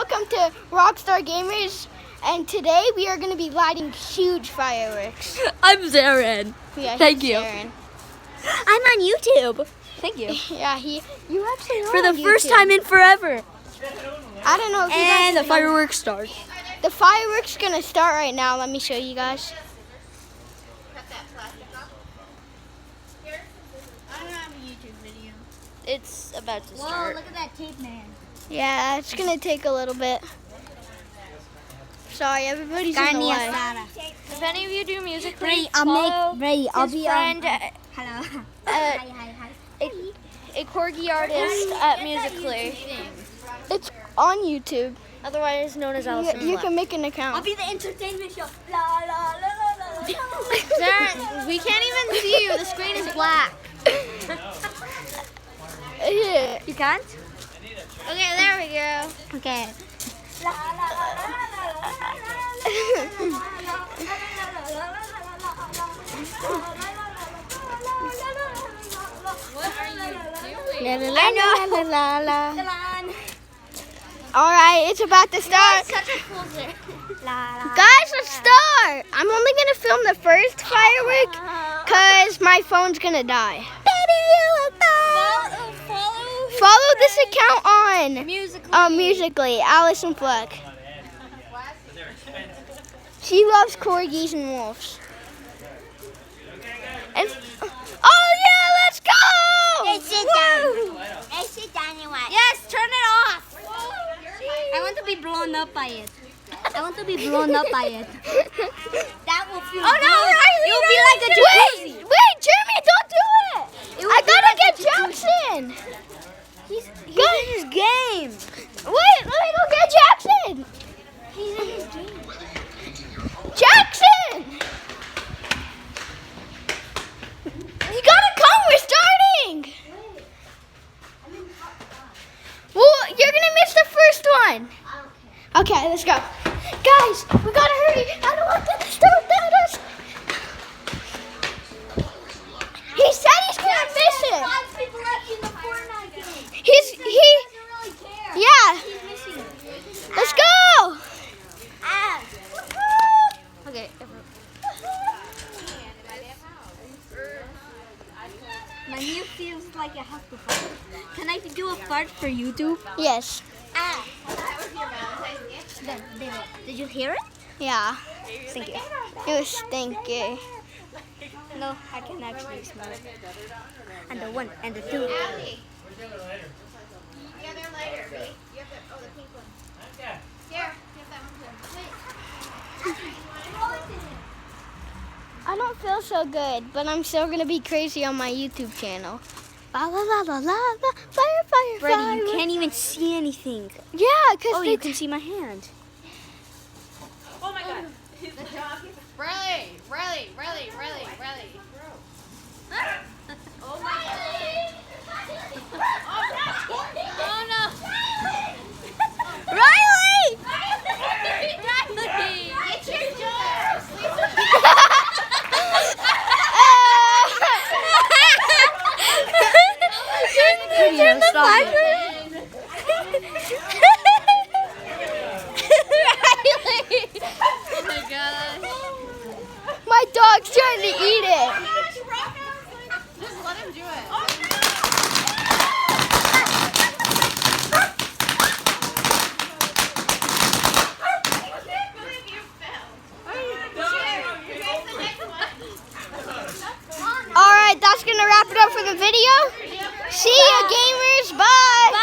welcome to Rockstar Gamers, and today we are going to be lighting huge fireworks. I'm Zarin. Yeah, Thank you. Zarin. I'm on YouTube. Thank you. Yeah, you actually are For the on first YouTube. time in forever. I don't know if you And guys the fireworks start. The fireworks going to start right now. Let me show you guys. I don't have a YouTube video. It's about to Whoa, start. look at that tape man. Yeah, it's going to take a little bit. Sorry, everybody's in the way. If any of you do music, Ray, follow I'll his be friend, hello. hi. a corgi artist at Musical.ly, It's on YouTube. otherwise known as Allison. You can make an account. I'll be the entertainment show. La la la la la. Zarin, we can't even see you. The screen is black. Yeah. You can't? Okay, there we go. Okay. La la la La, la, la. All right, it's about to start. Such a poser. Guys, let's start. I'm only going to film the first firework because my phone's going to die. Follow this account on Musical.ly, Allison Fleck. She loves corgis and wolves. And oh yeah, let's go! Hey, sit down. Hey, sit down and watch. Yes, turn it off. I want to be blown up by it. I want to be blown up by it. That will feel Oh no, good. Riley! You'll be like a jacuzzi. Wait, Jeremy, don't do it! I gotta get Jackson! He's Good. in his game. Wait, let me go get Jackson! He's in his game. Jackson! You gotta come, we're starting! Well, you're gonna miss the first one. Okay, let's go. Guys, we gotta hurry. I don't want them to start without us. He said he's gonna miss it. 5 people left in the Fortnite game. He, Doesn't really care. yeah. He's missing it. Let's go. Ah. Okay. My knee feels like I have to fart. Can I do a fart for YouTube? Yes. Ah. Did you hear it? Yeah. Thank you. It was stinky. No, I can actually smell it. And the 1 and the 2. I don't feel so good, but I'm still gonna be crazy on my YouTube channel. La la la la la la. Fire, fire, Freddy, fire. you can't even see anything. Yeah, cause Oh, they you can see my hand. Oh my god. Riley. Oh my god. Oh no. Riley! Riley. Get your jaws. Turn the light. Oh my god. My dog's trying to eat it. Just let him do it. All right, that's gonna wrap it up for the video. See ya, gamers. Bye.